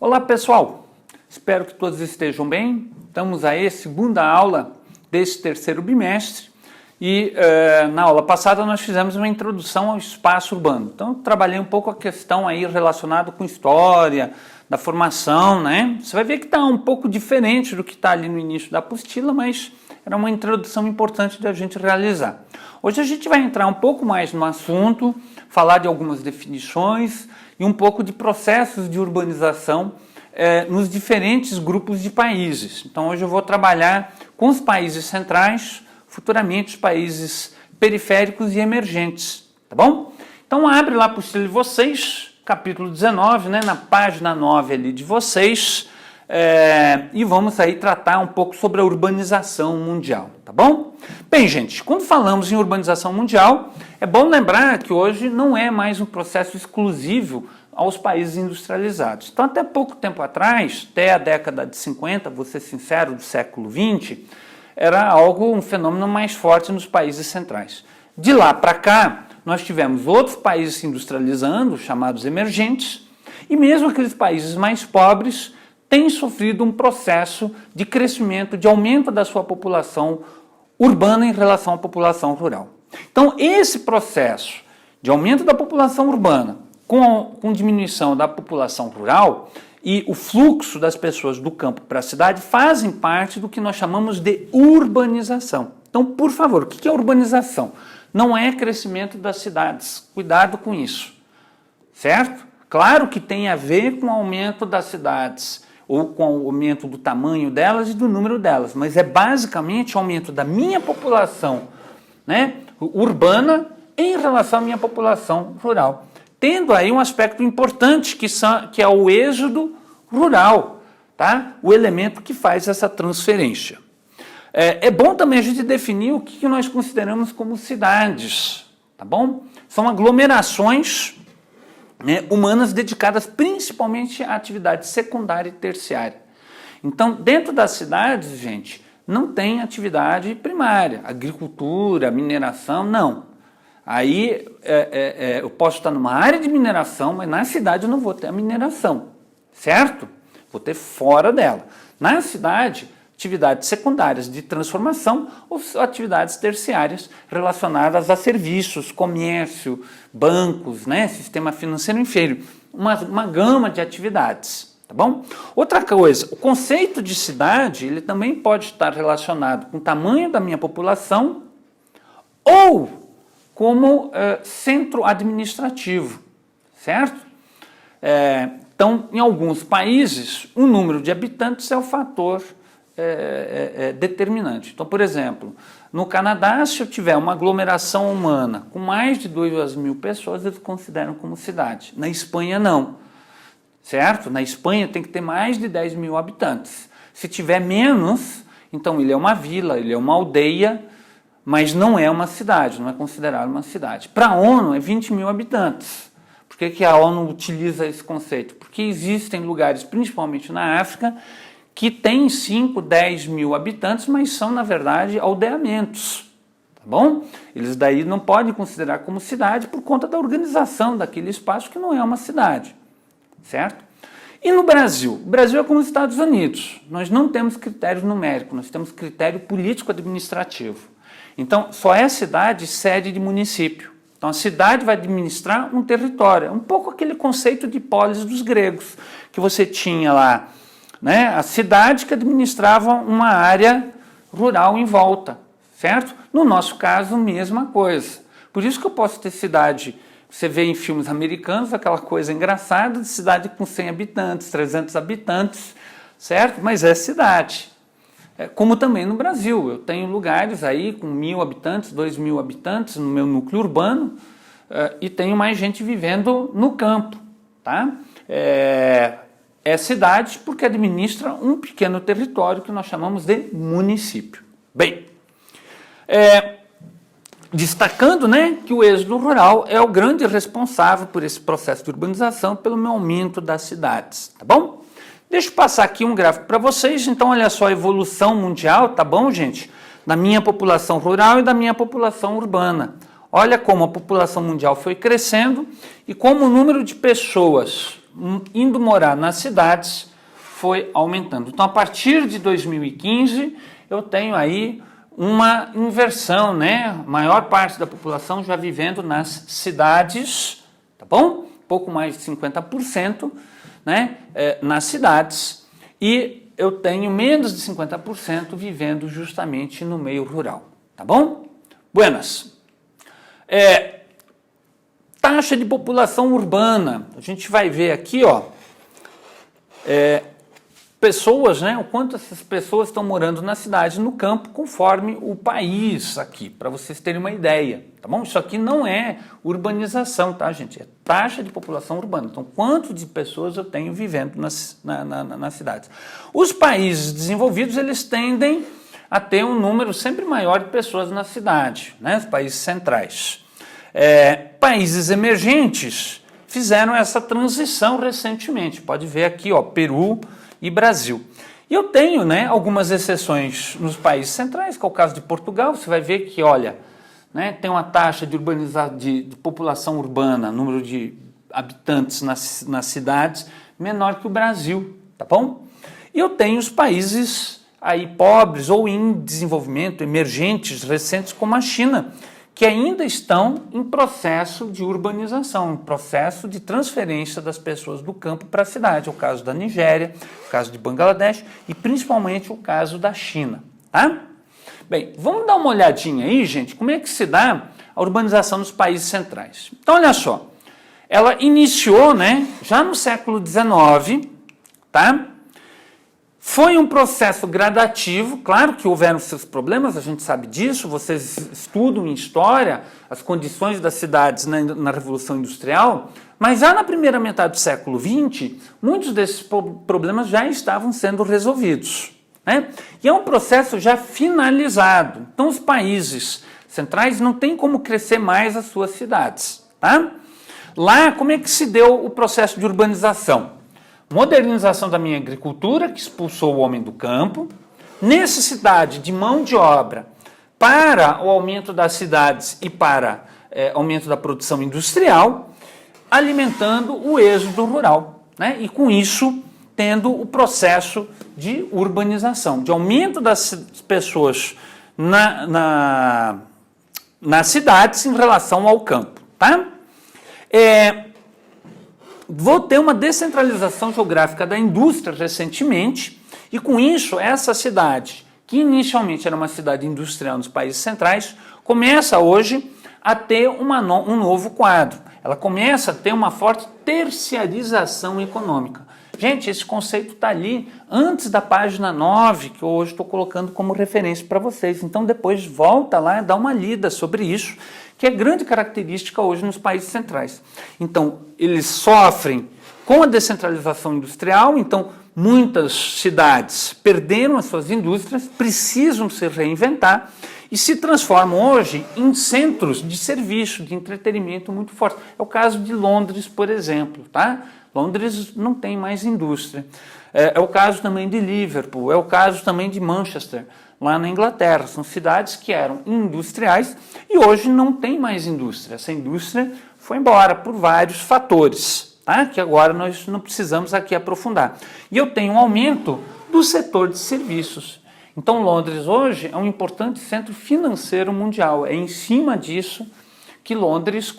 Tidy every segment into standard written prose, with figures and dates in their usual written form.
Olá pessoal, espero que todos estejam bem. Estamos aí, segunda aula desse terceiro bimestre e na aula passada nós fizemos uma introdução ao espaço urbano. Então eu trabalhei um pouco a questão aí relacionada com história, da formação, né? Você vai ver que está um pouco diferente do que está ali no início da apostila, mas era uma introdução importante da gente realizar. Hoje a gente vai entrar um pouco mais no assunto, falar de algumas definições e um pouco de processos de urbanização nos diferentes grupos de países. Então hoje eu vou trabalhar com os países centrais, futuramente os países periféricos e emergentes, tá bom? Então abre lá a apostila de vocês, capítulo 19, né, na página 9 ali de vocês, e vamos aí tratar um pouco sobre a urbanização mundial, tá bom? Bem, gente, quando falamos em urbanização mundial, é bom lembrar que hoje não é mais um processo exclusivo aos países industrializados. Então, até pouco tempo atrás, até a década de 50, vou ser sincero, do século 20, era um fenômeno mais forte nos países centrais. De lá para cá, nós tivemos outros países se industrializando, chamados emergentes, e mesmo aqueles países mais pobres têm sofrido um processo de crescimento, de aumento da sua população urbana em relação à população rural. Então, esse processo de aumento da população urbana com diminuição da população rural e o fluxo das pessoas do campo para a cidade fazem parte do que nós chamamos de urbanização. Então, por favor, o que é urbanização? Não é crescimento das cidades. Cuidado com isso, certo? Claro que tem a ver com o aumento das cidades ou com o aumento do tamanho delas e do número delas, mas é basicamente o aumento da minha população, né, urbana em relação à minha população rural, tendo aí um aspecto importante que é o êxodo rural, tá? O elemento que faz essa transferência. É bom também a gente definir o que nós consideramos como cidades, tá bom? São aglomerações, né, humanas dedicadas principalmente à atividade secundária e terciária. Então, dentro das cidades, gente, não tem atividade primária, agricultura, mineração, não. Aí eu posso estar numa área de mineração, mas na cidade eu não vou ter a mineração, certo? Vou ter fora dela. Na cidade, atividades secundárias de transformação ou atividades terciárias relacionadas a serviços, comércio, bancos, né, sistema financeiro, enfim, uma gama de atividades, tá bom? Outra coisa, o conceito de cidade, ele também pode estar relacionado com o tamanho da minha população ou como centro administrativo, certo? Então, em alguns países, o número de habitantes é o fator determinante. Então, por exemplo, no Canadá, se eu tiver uma aglomeração humana com mais de 2.000 pessoas, eles consideram como cidade. Na Espanha, não. Certo? Na Espanha tem que ter mais de 10.000 habitantes. Se tiver menos, então ele é uma vila, ele é uma aldeia, mas não é uma cidade, não é considerado uma cidade. Para a ONU é 20.000 habitantes. Por que a ONU utiliza esse conceito? Porque existem lugares, principalmente na África, que tem 5, 10 mil habitantes, mas são, na verdade, aldeamentos, tá bom? Eles daí não podem considerar como cidade por conta da organização daquele espaço que não é uma cidade, certo? E no Brasil? O Brasil é como os Estados Unidos, nós não temos critério numérico, nós temos critério político-administrativo. Então, só é cidade sede de município. Então, a cidade vai administrar um território, um pouco aquele conceito de polis dos gregos, que você tinha lá, né, a cidade que administrava uma área rural em volta, certo? No nosso caso, mesma coisa. Por isso que eu posso ter cidade, você vê em filmes americanos, aquela coisa engraçada de cidade com 100 habitantes, 300 habitantes, certo? Mas é cidade. Como também no Brasil, eu tenho lugares aí com 1.000 habitantes, 2.000 habitantes no meu núcleo urbano e tenho mais gente vivendo no campo, tá? É cidade porque administra um pequeno território que nós chamamos de município. Bem, destacando, né, que o êxodo rural é o grande responsável por esse processo de urbanização, pelo aumento das cidades, tá bom? Deixa eu passar aqui um gráfico para vocês. Então, olha só a evolução mundial, tá bom, gente? Da minha população rural e da minha população urbana. Olha como a população mundial foi crescendo e como o número de pessoas indo morar nas cidades foi aumentando. Então, a partir de 2015, eu tenho aí uma inversão, né? A maior parte da população já vivendo nas cidades, tá bom? Pouco mais de 50%, né? Nas cidades, e eu tenho menos de 50% vivendo justamente no meio rural, tá bom? Buenas. Taxa de população urbana, a gente vai ver aqui, ó, pessoas, né, o quanto essas pessoas estão morando na cidade, no campo, conforme o país aqui, para vocês terem uma ideia, tá bom? Isso aqui não é urbanização, tá, gente? É taxa de população urbana. Então, quanto de pessoas eu tenho vivendo nas cidades? Os países desenvolvidos, eles tendem a ter um número sempre maior de pessoas na cidade, né? Os países centrais. Países emergentes fizeram essa transição recentemente. Pode ver aqui, ó, Peru e Brasil. E eu tenho, né, algumas exceções nos países centrais, que é o caso de Portugal. Você vai ver que, olha, né, tem uma taxa de população urbana, número de habitantes nas cidades, menor que o Brasil, tá bom? E eu tenho os países aí pobres ou em desenvolvimento, emergentes, recentes, como a China, que ainda estão em processo de urbanização, em processo de transferência das pessoas do campo para a cidade. É o caso da Nigéria, o caso de Bangladesh e principalmente o caso da China. Tá? Bem, vamos dar uma olhadinha aí, gente, como é que se dá a urbanização nos países centrais. Então, olha só, ela iniciou, né, já no século XIX, tá? Foi um processo gradativo, claro que houveram seus problemas, a gente sabe disso, vocês estudam em história as condições das cidades na Revolução Industrial, mas já na primeira metade do século XX, muitos desses problemas já estavam sendo resolvidos, né? E é um processo já finalizado, então os países centrais não têm como crescer mais as suas cidades, tá? Lá, como é que se deu o processo de urbanização? Modernização da minha agricultura, que expulsou o homem do campo, necessidade de mão de obra para o aumento das cidades e para aumento da produção industrial, alimentando o êxodo rural, né? E com isso, tendo o processo de urbanização, de aumento das pessoas nas cidades em relação ao campo, tá? Vou ter uma descentralização geográfica da indústria recentemente, e com isso, essa cidade, que inicialmente era uma cidade industrial nos países centrais, começa hoje a ter um novo quadro. Ela começa a ter uma forte terciarização econômica. Gente, esse conceito está ali antes da página 9, que eu hoje estou colocando como referência para vocês. Então, depois volta lá e dá uma lida sobre isso, que é grande característica hoje nos países centrais. Então, eles sofrem com a descentralização industrial, então muitas cidades perderam as suas indústrias, precisam se reinventar e se transformam hoje em centros de serviço, de entretenimento muito fortes. É o caso de Londres, por exemplo, tá? Londres não tem mais indústria. É o caso também de Liverpool, é o caso também de Manchester, lá na Inglaterra. São cidades que eram industriais e hoje não tem mais indústria. Essa indústria foi embora por vários fatores, tá? Que agora nós não precisamos aqui aprofundar. E eu tenho um aumento do setor de serviços. Então, Londres hoje é um importante centro financeiro mundial. É em cima disso que Londres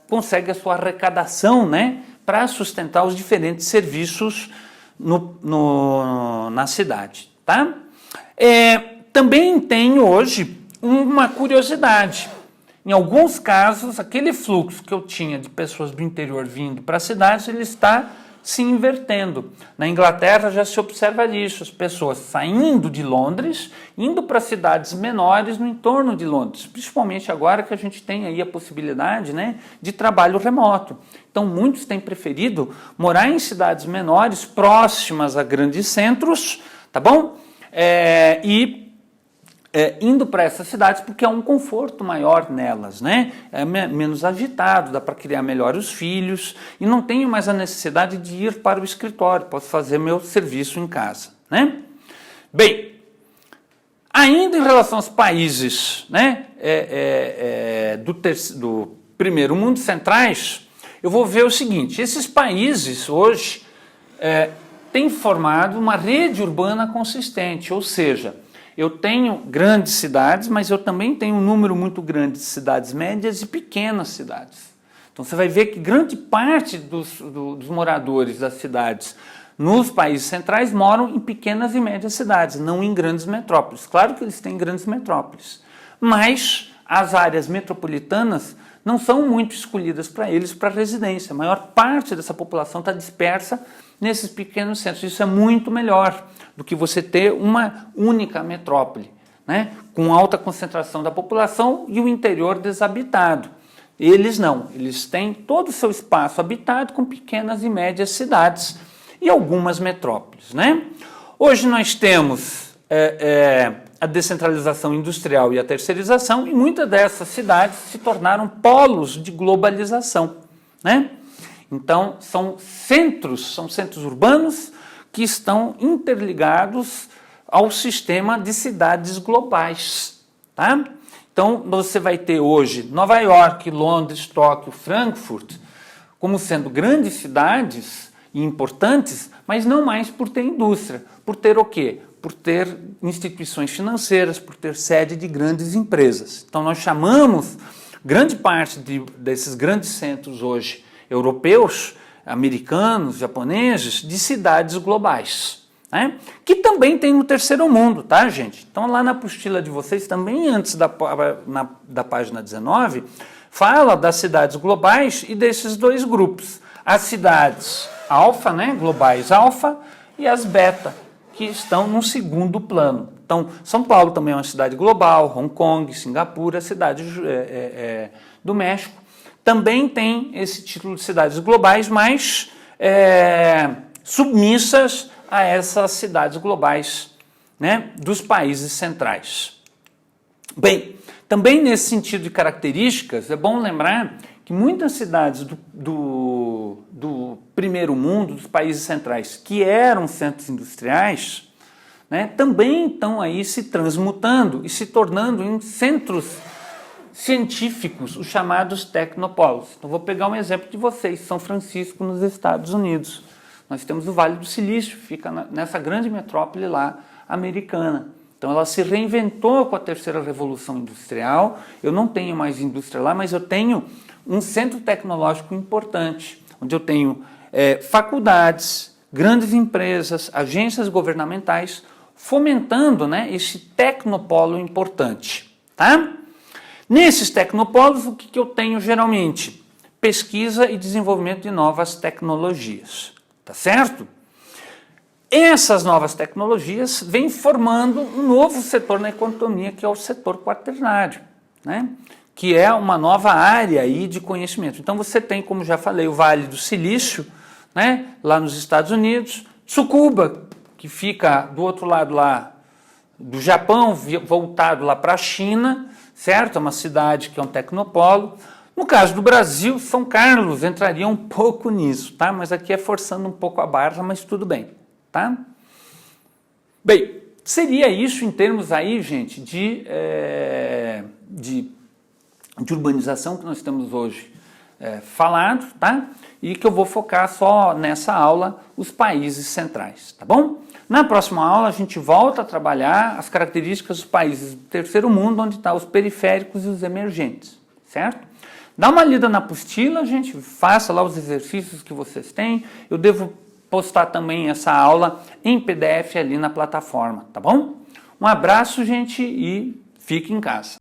consegue a sua arrecadação, né, para sustentar os diferentes serviços na cidade, tá? Também tem hoje uma curiosidade. Em alguns casos, aquele fluxo que eu tinha de pessoas do interior vindo para a cidade, ele está se invertendo. Na Inglaterra já se observa isso, as pessoas saindo de Londres, indo para cidades menores no entorno de Londres, principalmente agora que a gente tem aí a possibilidade, né, de trabalho remoto. Então muitos têm preferido morar em cidades menores, próximas a grandes centros, tá bom? Indo para essas cidades porque é um conforto maior nelas, né? É menos agitado, dá para criar melhor os filhos e não tenho mais a necessidade de ir para o escritório, posso fazer meu serviço em casa, né? Bem, ainda em relação aos países, né, do primeiro mundo centrais, eu vou ver o seguinte, esses países hoje têm formado uma rede urbana consistente, ou seja, eu tenho grandes cidades, mas eu também tenho um número muito grande de cidades médias e pequenas cidades. Então você vai ver que grande parte dos moradores das cidades nos países centrais moram em pequenas e médias cidades, não em grandes metrópoles. Claro que eles têm grandes metrópoles, mas as áreas metropolitanas não são muito escolhidas para eles para residência. A maior parte dessa população está dispersa nesses pequenos centros. Isso é muito melhor do que você ter uma única metrópole, né, com alta concentração da população e o interior desabitado. Eles não, eles têm todo o seu espaço habitado com pequenas e médias cidades e algumas metrópoles, né? Hoje nós temos a descentralização industrial e a terceirização, e muitas dessas cidades se tornaram polos de globalização, né? Então, são centros urbanos que estão interligados ao sistema de cidades globais, tá? Então, você vai ter hoje Nova York, Londres, Tóquio, Frankfurt, como sendo grandes cidades e importantes, mas não mais por ter indústria. Por ter o quê? Por ter instituições financeiras, por ter sede de grandes empresas. Então, nós chamamos grande parte desses grandes centros hoje europeus, americanos, japoneses, de cidades globais, né? Que também tem no terceiro mundo, tá, gente? Então, lá na apostila de vocês, também antes da página 19, fala das cidades globais e desses dois grupos. As cidades alfa, né, globais alfa, e as beta, que estão no segundo plano. Então, São Paulo também é uma cidade global, Hong Kong, Singapura, cidade do México, também tem esse título de cidades globais, mas submissas a essas cidades globais, né, dos países centrais. Bem, também nesse sentido de características, é bom lembrar que muitas cidades do primeiro mundo, dos países centrais, que eram centros industriais, né, também estão aí se transmutando e se tornando em centros científicos, os chamados tecnopolos. Então, vou pegar um exemplo de vocês, São Francisco, nos Estados Unidos. Nós temos o Vale do Silício, fica nessa grande metrópole lá, americana. Então, ela se reinventou com a terceira revolução industrial. Eu não tenho mais indústria lá, mas eu tenho um centro tecnológico importante, onde eu tenho faculdades, grandes empresas, agências governamentais, fomentando, né, esse tecnopolo importante, tá? Nesses tecnopolos, o que eu tenho geralmente? Pesquisa e desenvolvimento de novas tecnologias, tá certo? Essas novas tecnologias vêm formando um novo setor na economia, que é o setor quaternário, né? Que é uma nova área aí de conhecimento. Então você tem, como já falei, o Vale do Silício, né, lá nos Estados Unidos, Tsukuba, que fica do outro lado lá do Japão, voltado lá para a China, certo? É uma cidade que é um tecnopolo. No caso do Brasil, São Carlos entraria um pouco nisso, tá? Mas aqui é forçando um pouco a barra, mas tudo bem, tá? Bem, seria isso em termos aí, gente, de urbanização que nós temos hoje falado, tá? E que eu vou focar só nessa aula, os países centrais, tá bom? Na próxima aula a gente volta a trabalhar as características dos países do terceiro mundo, onde estão os periféricos e os emergentes, certo? Dá uma lida na apostila, gente, faça lá os exercícios que vocês têm. Eu devo postar também essa aula em PDF ali na plataforma, tá bom? Um abraço, gente, e fique em casa.